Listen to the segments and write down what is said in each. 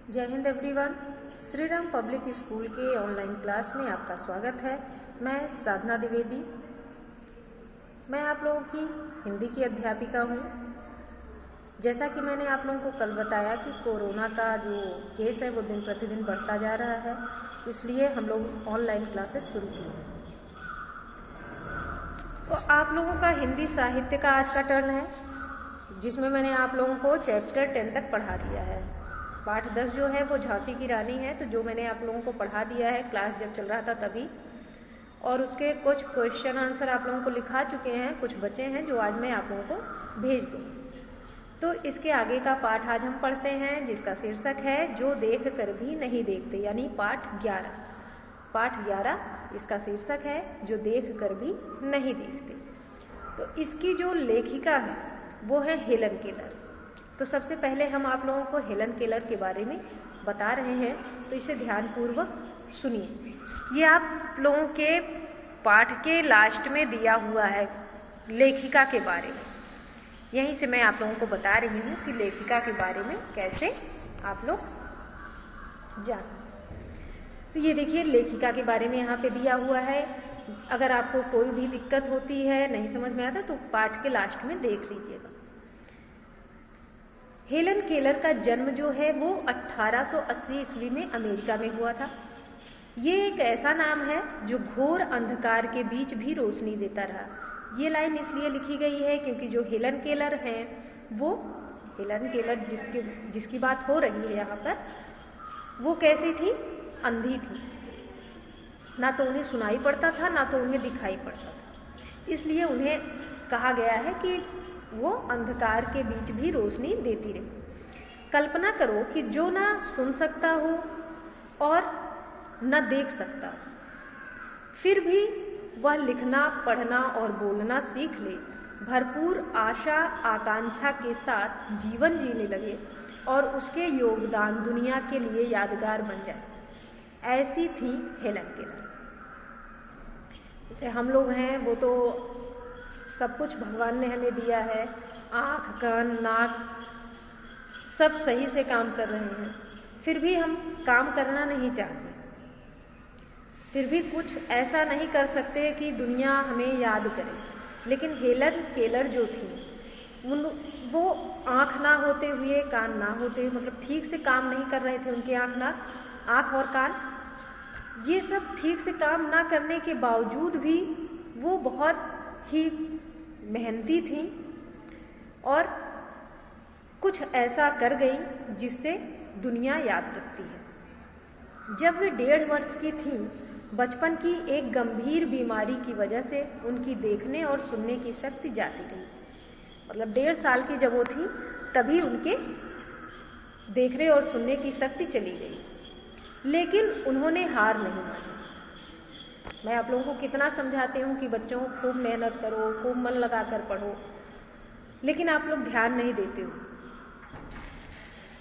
जय Hind everyone. Shri Ram public school के online class में आपका स्वागत है। मैं साधना द्विवेदी। मैं आप लोगों की हिंदी की अध्यापिका हूँ। जैसा कि मैंने आप लोगों को कल बताया कि कोरोना का जो केस है वो दिन प्रतिदिन बढ़ता जा रहा है, इसलिए हम लोग ऑनलाइन क्लासेस शुरू की हैं। तो आप लोगों का हिंदी साहित्य का आज का टर्न है, जिसमें मैंने आप लोगों को चैप्टर 10 तक पढ़ा दिया है। पाठ 10 जो है वो झांसी की रानी है, तो जो मैंने आप लोगों को पढ़ा दिया है क्लास जब चल रहा था तभी, और उसके कुछ क्वेश्चन आंसर आप लोगों को लिखा चुके हैं, कुछ बचे हैं जो आज मैं आप लोगों को भेज दूँ। तो इसके आगे का पाठ आज हम पढ़ते हैं, जिसका शीर्षक है जो देख कर भी नहीं देखते, यानी पाठ 11। पाठ 11 इसका शीर्षक है जो देख कर भी नहीं देखते। तो इसकी जो लेखिका है वो है हेलन केलर। तो सबसे पहले हम आप लोगों को हेलन केलर के बारे में बता रहे हैं, तो इसे ध्यानपूर्वक सुनिए। ये आप लोगों के पाठ के लास्ट में दिया हुआ है लेखिका के बारे में। यहीं से मैं आप लोगों को बता रही हूँ कि लेखिका के बारे में कैसे आप लोग जानें। तो ये देखिए लेखिका के बारे में यहाँ पे दिया हुआ है। अगर आपको कोई भी दिक्कत होती है, नहीं समझ में आता, तो पाठ के लास्ट में देख लीजिएगा। हेलन केलर का जन्म जो है वो 1880 ईस्वी में अमेरिका में हुआ था। ये एक ऐसा नाम है जो घोर अंधकार के बीच भी रोशनी देता रहा। ये लाइन इसलिए लिखी गई है क्योंकि जो हेलन केलर हैं वो हेलन केलर जिसकी बात हो रही है यहाँ पर, वो कैसी थी? अंधी थी। ना तो उन्हें सुनाई पड़ता था, ना तो उन्हें दिखाई पड़ता था। इसलिए उन्हें कहा गया है कि वो अंधकार के बीच भी रोशनी देती रही। कल्पना करो कि जो ना सुन सकता हो और न देख सकता, फिर भी वह लिखना, पढ़ना और बोलना सीख ले, भरपूर आशा आकांक्षा के साथ जीवन जीने लगे और उसके योगदान दुनिया के लिए यादगार बन जाए। ऐसी थी हेलन केलर। जैसे हम लोग हैं वो तो सब कुछ भगवान ने हमें दिया है, आंख, कान, नाक सब सही से काम कर रहे हैं, फिर भी हम काम करना नहीं चाहते, फिर भी कुछ ऐसा नहीं कर सकते कि दुनिया हमें याद करे। लेकिन हेलन केलर जो थी वो आंख ना होते हुए, कान ना होते हुए, मतलब ठीक से काम नहीं कर रहे थे उनके आंख और कान, ये सब ठीक से काम ना करने के बावजूद भी वो बहुत ही मेहनती थी और कुछ ऐसा कर गई जिससे दुनिया याद रखती है। जब वे 1.5 वर्ष की थी, बचपन की एक गंभीर बीमारी की वजह से उनकी देखने और सुनने की शक्ति जाती रही। मतलब 1.5 साल की जब वो थी तभी उनके देखने और सुनने की शक्ति चली गई। लेकिन उन्होंने हार नहीं मानी। मैं आप लोगों को कितना समझाती हूँ कि बच्चों खूब मेहनत करो, खूब मन लगाकर पढ़ो, लेकिन आप लोग ध्यान नहीं देते हो।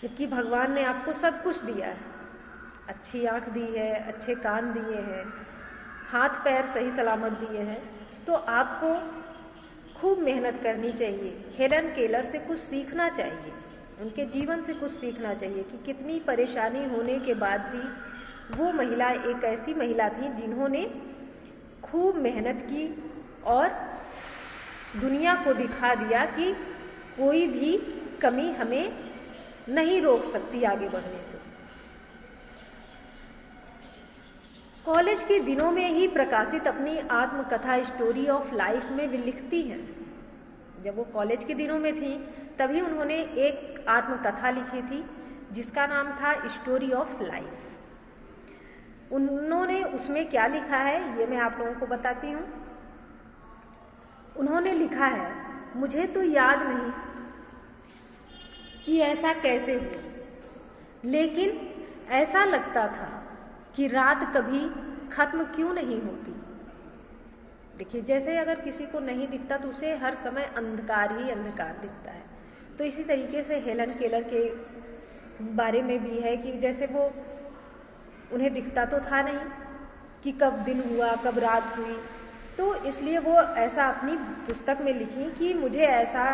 जबकि भगवान ने आपको सब कुछ दिया है, अच्छी आंख दी है, अच्छे कान दिए हैं, हाथ पैर सही सलामत दिए हैं, तो आपको खूब मेहनत करनी चाहिए। हेलन केलर से कुछ सीखना चाहिए, उनके जीवन से कुछ सीखना चाहिए कि कितनी परेशानी होने के बाद भी वो महिला एक ऐसी महिला थी जिन्होंने खूब मेहनत की और दुनिया को दिखा दिया कि कोई भी कमी हमें नहीं रोक सकती आगे बढ़ने से। कॉलेज के दिनों में ही प्रकाशित अपनी आत्मकथा स्टोरी ऑफ लाइफ में वे लिखती हैं। जब वो कॉलेज के दिनों में थी तभी उन्होंने एक आत्मकथा लिखी थी जिसका नाम था स्टोरी ऑफ लाइफ। उन्होंने उसमें क्या लिखा है ये मैं आप लोगों को बताती हूँ। उन्होंने लिखा है, मुझे तो याद नहीं कि ऐसा कैसे हुआ, लेकिन ऐसा लगता था कि रात कभी खत्म क्यों नहीं होती। देखिए, जैसे अगर किसी को नहीं दिखता तो उसे हर समय अंधकार ही अंधकार दिखता है, तो इसी तरीके से हेलन केलर के बारे में भी है कि जैसे वो उन्हें दिखता तो था नहीं कि कब दिन हुआ, कब रात हुई, तो इसलिए वो ऐसा अपनी पुस्तक में लिखी कि मुझे ऐसा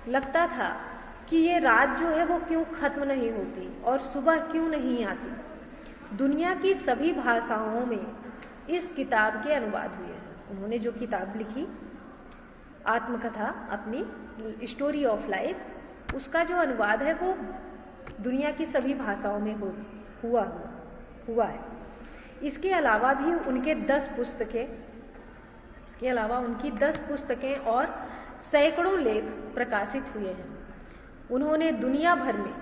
लगता था कि ये रात जो है वो क्यों खत्म नहीं होती और सुबह क्यों नहीं आती। दुनिया की सभी भाषाओं में इस किताब के अनुवाद हुए हैं। उन्होंने जो किताब लिखी आत्मकथा, अपनी स्टोरी ऑफ लाइफ, उसका जो अनुवाद है वो दुनिया की सभी भाषाओं में हुआ है। इसके अलावा भी उनकी 10 पुस्तकें और सैकड़ों लेख प्रकाशित हुए हैं। उन्होंने दुनिया भर में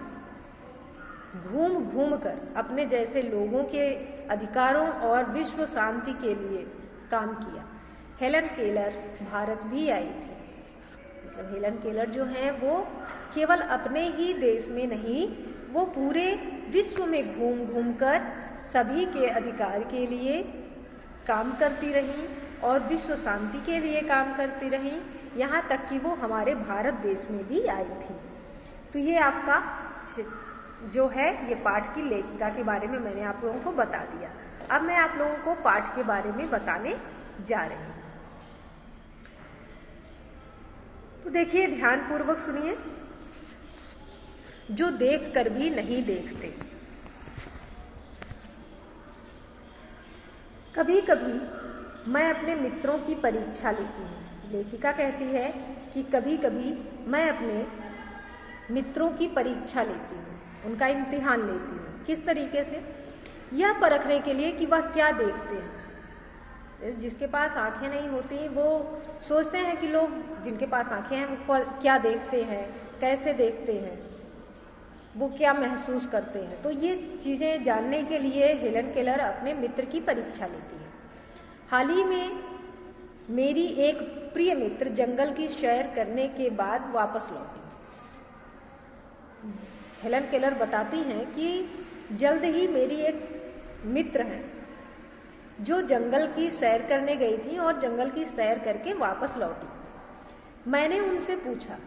घूम घूम कर अपने जैसे लोगों के अधिकारों और विश्व शांति के लिए काम किया। हेलन केलर भारत भी आई थी। मतलब हेलन केलर जो है वो केवल अपने ही देश में नहीं, वो पूरे विश्व में घूम घूम कर सभी के अधिकार के लिए काम करती रही और विश्व शांति के लिए काम करती रही, यहाँ तक कि वो हमारे भारत देश में भी आई थी। तो ये आपका जो है ये पाठ की लेखिका के बारे में मैंने आप लोगों को बता दिया। अब मैं आप लोगों को पाठ के बारे में बताने जा रही हूं। तो देखिए, ध्यानपूर्वक सुनिए। जो देख कर भी नहीं देखते। कभी कभी मैं अपने मित्रों की परीक्षा लेती हूँ। लेखिका कहती है कि कभी कभी मैं अपने मित्रों की परीक्षा लेती हूँ, उनका इम्तिहान लेती हूँ। किस तरीके से? यह परखने के लिए कि वह क्या देखते हैं। जिसके पास आंखें नहीं होती वो सोचते हैं कि लोग जिनके पास आंखें हैं वो क्या देखते हैं, कैसे देखते हैं, वो क्या महसूस करते हैं। तो ये चीजें जानने के लिए हेलन केलर अपने मित्र की परीक्षा लेती है। हाल ही में मेरी एक प्रिय मित्र जंगल की सैर करने के बाद वापस लौटी। हेलन केलर बताती हैं कि जल्द ही मेरी एक मित्र है जो जंगल की सैर करने गई थी और जंगल की सैर करके वापस लौटी। मैंने उनसे पूछा,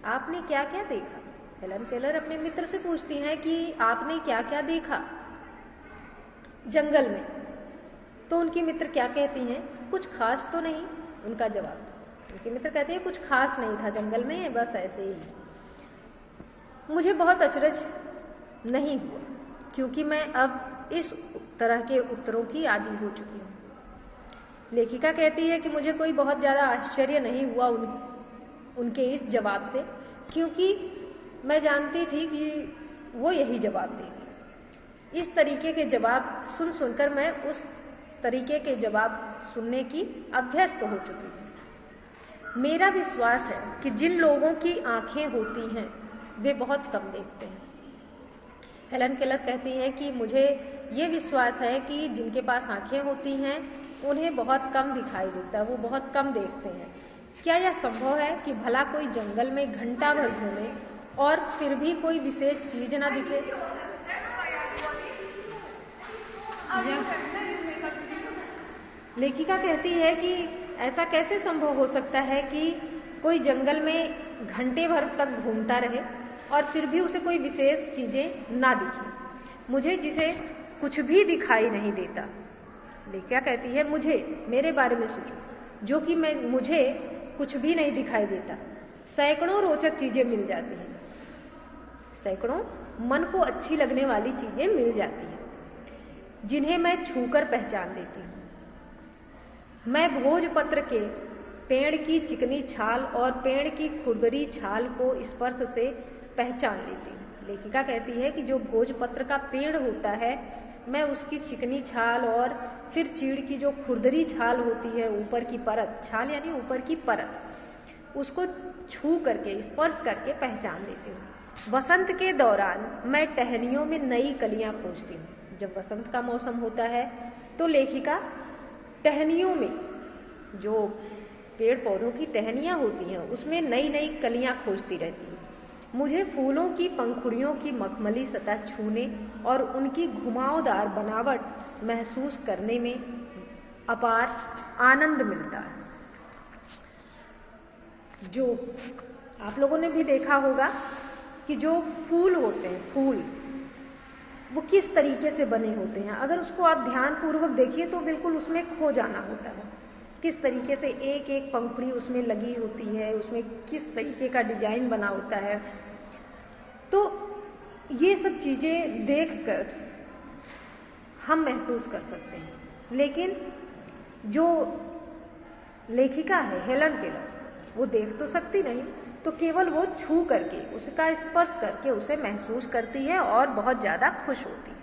आपने क्या क्या देखा? हेलन केलर अपने मित्र से पूछती हैं कि आपने क्या क्या देखा जंगल में? तो उनकी मित्र क्या कहती हैं? कुछ खास तो नहीं, उनका जवाब था। उनकी मित्र कहती है कुछ खास नहीं था जंगल में, बस ऐसे ही। मुझे बहुत अचरज नहीं हुआ क्योंकि मैं अब इस तरह के उत्तरों की आदी हो चुकी हूं। लेखिका कहती है कि मुझे कोई बहुत ज्यादा आश्चर्य नहीं हुआ उनके इस जवाब से, क्योंकि मैं जानती थी कि वो यही जवाब देंगे। इस तरीके के जवाब सुन सुनकर मैं उस तरीके के जवाब सुनने की अभ्यस्त हो चुकी हूं। मेरा विश्वास है कि जिन लोगों की आंखें होती हैं वे बहुत कम देखते हैं। हेलन केलर कहती हैं कि मुझे ये विश्वास है कि जिनके पास आंखें होती हैं उन्हें बहुत कम दिखाई देता है, वो बहुत कम देखते हैं। क्या यह संभव है कि भला कोई जंगल में घंटा भर घूमे और फिर भी कोई विशेष चीज ना दिखे? लेखिका कहती है कि ऐसा कैसे संभव हो सकता है कि कोई जंगल में घंटे भर तक घूमता रहे और फिर भी उसे कोई विशेष चीजें ना दिखे, मुझे जिसे कुछ भी दिखाई नहीं देता। लेखिका कहती है मुझे, मेरे बारे में सोचो, जो कि मुझे कुछ भी नहीं दिखाई देता, सैकड़ों रोचक चीजें मिल जाती हैं, सैकड़ों मन को अच्छी लगने वाली चीजें मिल जाती हैं जिन्हें मैं छूकर पहचान लेती हूँ। मैं भोजपत्र के पेड़ की चिकनी छाल और पेड़ की खुरदरी छाल को स्पर्श से पहचान लेती हूँ। लेखिका कहती है कि जो भोजपत्र का पेड़ होता है, मैं उसकी चिकनी छाल और फिर चीड़ की जो खुरदरी छाल होती है, ऊपर की परत, छाल यानी ऊपर की परत, उसको छू करके स्पर्श करके पहचान लेती हूँ। वसंत के दौरान मैं टहनियों में नई कलियां खोजती हूँ। जब वसंत का मौसम होता है तो लेखिका टहनियों में, जो पेड़ पौधों की टहनियां होती हैं, उसमें नई नई कलियां खोजती रहती है। मुझे फूलों की पंखुड़ियों की मखमली सतह छूने और उनकी घुमावदार बनावट महसूस करने में अपार आनंद मिलता है। जो आप लोगों ने भी देखा होगा कि जो फूल होते हैं, फूल वो किस तरीके से बने होते हैं, अगर उसको आप ध्यानपूर्वक देखिए तो बिल्कुल उसमें खो जाना होता है। किस तरीके से एक एक पंखुड़ी उसमें लगी होती है, उसमें किस तरीके का डिजाइन बना होता है, तो ये सब चीजें देखकर हम महसूस कर सकते हैं, लेकिन जो लेखिका है हेलन केलर, वो देख तो सकती नहीं, तो केवल वो छू करके, उसका स्पर्श करके उसे महसूस करती है और बहुत ज्यादा खुश होती है।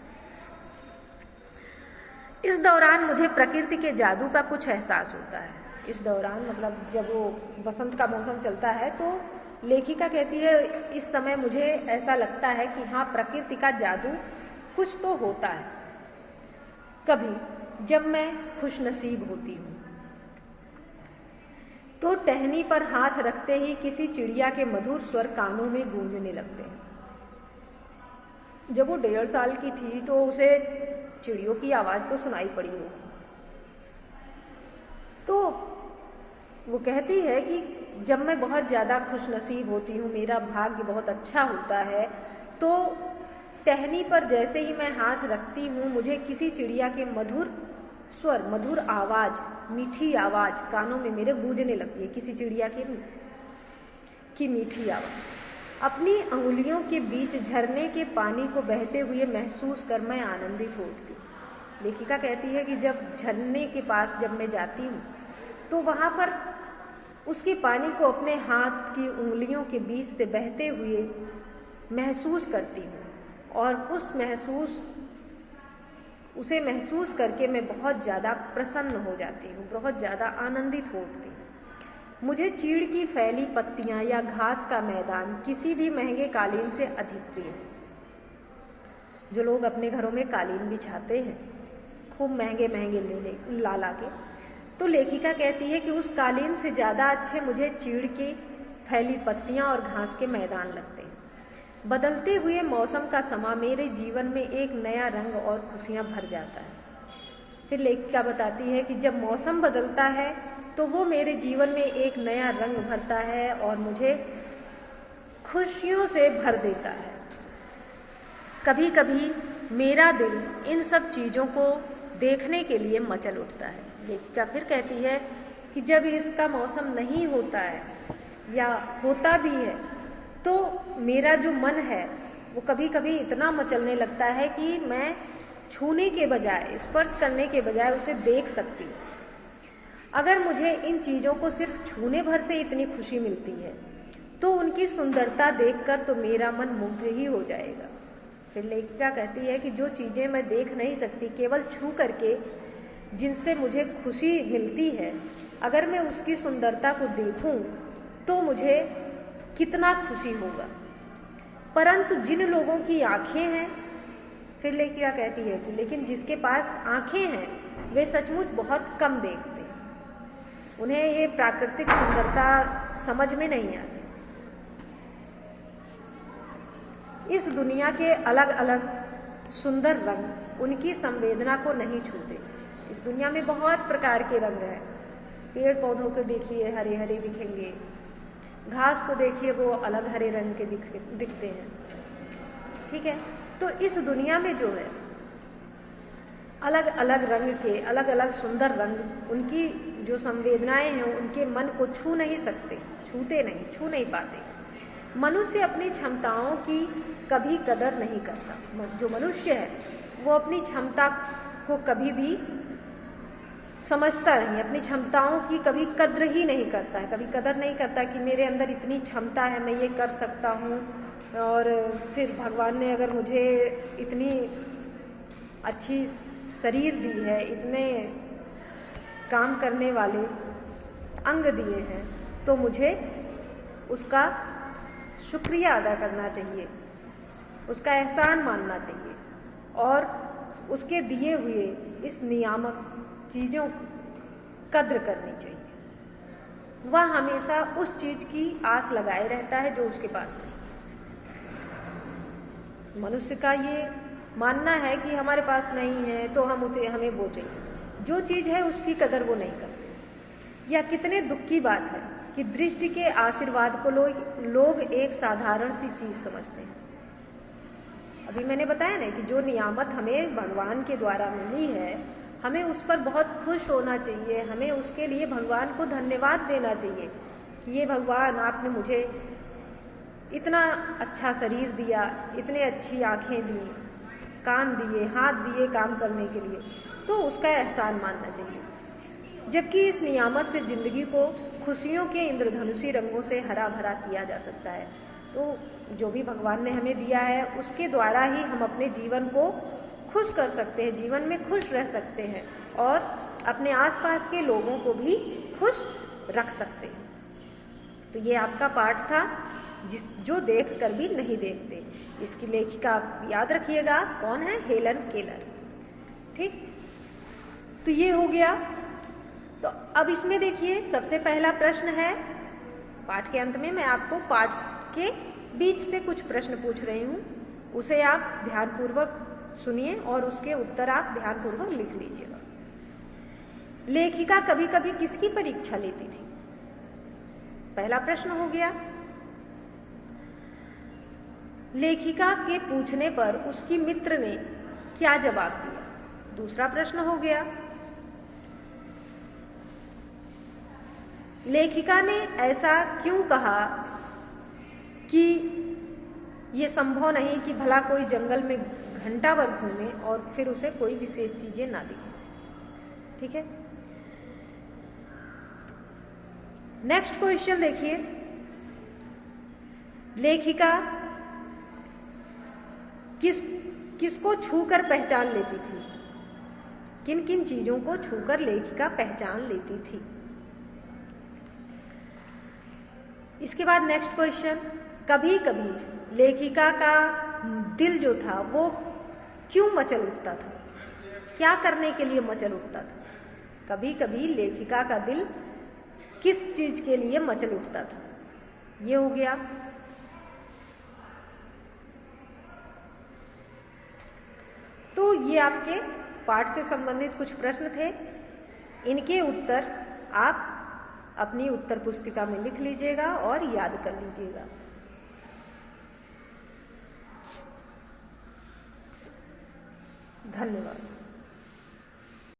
इस दौरान मुझे प्रकृति के जादू का कुछ एहसास होता है। इस दौरान मतलब जब वो बसंत का मौसम चलता है, तो लेखिका कहती है इस समय मुझे ऐसा लगता है कि हाँ, प्रकृति का जादू कुछ तो होता है कभी जब मैं खुशनसीब होती हूं। तो टहनी पर हाथ रखते ही किसी चिड़िया के मधुर स्वर कानों में गूंजने लगते हैं। जब वो 1.5 साल की थी तो उसे चिड़ियों की आवाज तो सुनाई पड़ी होगी। तो वो कहती है कि जब मैं बहुत ज्यादा खुशनसीब होती हूँ, मेरा भाग्य बहुत अच्छा होता है, तो टहनी पर जैसे ही मैं हाथ रखती हूँ, मुझे किसी चिड़िया के मधुर स्वर, मधुर आवाज, मीठी आवाज कानों में मेरे गूंजने लगती है। किसी चिड़िया की मीठी आवाज। अपनी अंगुलियों के बीच झरने के पानी को बहते हुए महसूस कर मैं आनंदित होती हूँ। लेखिका कहती है कि जब झरने के पास जब मैं जाती हूँ, तो वहां पर उसके पानी को अपने हाथ की उंगलियों के बीच से बहते हुए महसूस करती हूँ, और उसे महसूस करके मैं बहुत ज्यादा प्रसन्न हो जाती हूँ, बहुत ज्यादा आनंदित होती हूँ। मुझे चीड़ की फैली पत्तियां या घास का मैदान किसी भी महंगे कालीन से अधिक प्रिय है। जो लोग अपने घरों में कालीन बिछाते हैं खूब महंगे महंगे ला के, तो लेखिका कहती है कि उस कालीन से ज्यादा अच्छे मुझे चीड़ की फैली पत्तियां और घास के मैदान लगते हैं। बदलते हुए मौसम का समा मेरे जीवन में एक नया रंग और खुशियां भर जाता है। फिर लेखिका बताती है कि जब मौसम बदलता है तो वो मेरे जीवन में एक नया रंग भरता है और मुझे खुशियों से भर देता है। कभी कभी मेरा दिल इन सब चीजों को देखने के लिए मचल उठता है। लेखिका फिर कहती है कि जब इसका मौसम नहीं होता है या होता भी है, तो मेरा जो मन है वो कभी कभी इतना मचलने लगता है कि मैं छूने के बजाय, स्पर्श करने के बजाय उसे देख सकती हूँ। अगर मुझे इन चीजों को सिर्फ छूने भर से इतनी खुशी मिलती है, तो उनकी सुंदरता देखकर तो मेरा मन मुग्ध ही हो जाएगा। फिर लेखिका कहती है कि जो चीजें मैं देख नहीं सकती, केवल छू करके जिनसे मुझे खुशी मिलती है, अगर मैं उसकी सुंदरता को देखूं तो मुझे कितना खुशी होगा। परंतु जिन लोगों की आंखें हैं, फिर लेखिका कहती है कि लेकिन जिसके पास आंखें हैं वे सचमुच बहुत कम देखते हैं, उन्हें ये प्राकृतिक सुंदरता समझ में नहीं आती। इस दुनिया के अलग अलग सुंदर रंग उनकी संवेदना को नहीं छूते। इस दुनिया में बहुत प्रकार के रंग हैं। पेड़ पौधों को देखिए हरे हरे दिखेंगे, घास को देखिए वो अलग हरे रंग के दिखते हैं, ठीक है। तो इस दुनिया में जो है अलग अलग रंग के, अलग अलग सुंदर रंग, उनकी जो संवेदनाएं हैं उनके मन को छू नहीं सकते, छू नहीं पाते। मनुष्य अपनी क्षमताओं की कभी कदर नहीं करता। जो मनुष्य है वो अपनी क्षमता को कभी भी समझता नहीं, अपनी क्षमताओं की कभी कद्र ही नहीं करता है, कभी कदर नहीं करता कि मेरे अंदर इतनी क्षमता है, मैं ये कर सकता हूँ। और फिर भगवान ने अगर मुझे इतनी अच्छी शरीर दी है, इतने काम करने वाले अंग दिए हैं, तो मुझे उसका शुक्रिया अदा करना चाहिए, उसका एहसान मानना चाहिए और उसके दिए हुए इस नियामक चीजों की कद्र करनी चाहिए। वह हमेशा उस चीज की आस लगाए रहता है जो उसके पास नहीं। मनुष्य का ये मानना है कि हमारे पास नहीं है तो हमें वो चाहिए, जो चीज है उसकी कदर वो नहीं करते। यह कितने दुख की बात है कि दृष्टि के आशीर्वाद को लोग एक साधारण सी चीज समझते हैं। अभी मैंने बताया ना कि जो नियामत हमें भगवान के द्वारा मिली है, हमें उस पर बहुत खुश होना चाहिए, हमें उसके लिए भगवान को धन्यवाद देना चाहिए कि ये भगवान आपने मुझे इतना अच्छा शरीर दिया, इतने अच्छी आंखें दी, कान दिए, हाथ दिए काम करने के लिए, तो उसका एहसान मानना चाहिए। जबकि इस नियामत से जिंदगी को खुशियों के इंद्रधनुषी रंगों से हरा भरा किया जा सकता है। तो जो भी भगवान ने हमें दिया है उसके द्वारा ही हम अपने जीवन को खुश कर सकते हैं, जीवन में खुश रह सकते हैं और अपने आसपास के लोगों को भी खुश रख सकते हैं। तो ये आपका पाठ था जो देख कर भी नहीं देखते। इसकी लेखिका आप याद रखिएगा कौन है, हेलन केलर। ठीक, तो ये हो गया। तो अब इसमें देखिए सबसे पहला प्रश्न है, पाठ के अंत में मैं आपको पाठ के बीच से कुछ प्रश्न पूछ रही हूं, उसे आप ध्यानपूर्वक सुनिए और उसके उत्तर आप ध्यानपूर्वक लिख लीजिएगा। लेखिका कभी कभी किसकी परीक्षा लेती थी? पहला प्रश्न हो गया। लेखिका के पूछने पर उसकी मित्र ने क्या जवाब दिया? दूसरा प्रश्न हो गया। लेखिका ने ऐसा क्यों कहा कि यह संभव नहीं कि भला कोई जंगल में घंटा भर घूमे और फिर उसे कोई विशेष चीजें ना दिखे? ठीक है, नेक्स्ट क्वेश्चन देखिए। लेखिका किसको छूकर पहचान लेती थी? किन किन चीजों को छूकर लेखिका पहचान लेती थी? इसके बाद नेक्स्ट क्वेश्चन, कभी कभी लेखिका का दिल जो था वो क्यों मचल उठता था? क्या करने के लिए मचल उठता था? कभी कभी लेखिका का दिल किस चीज के लिए मचल उठता था? ये हो गया। तो ये आपके पाठ से संबंधित कुछ प्रश्न थे। इनके उत्तर आप अपनी उत्तर पुस्तिका में लिख लीजिएगा और याद कर लीजिएगा। धन्यवाद।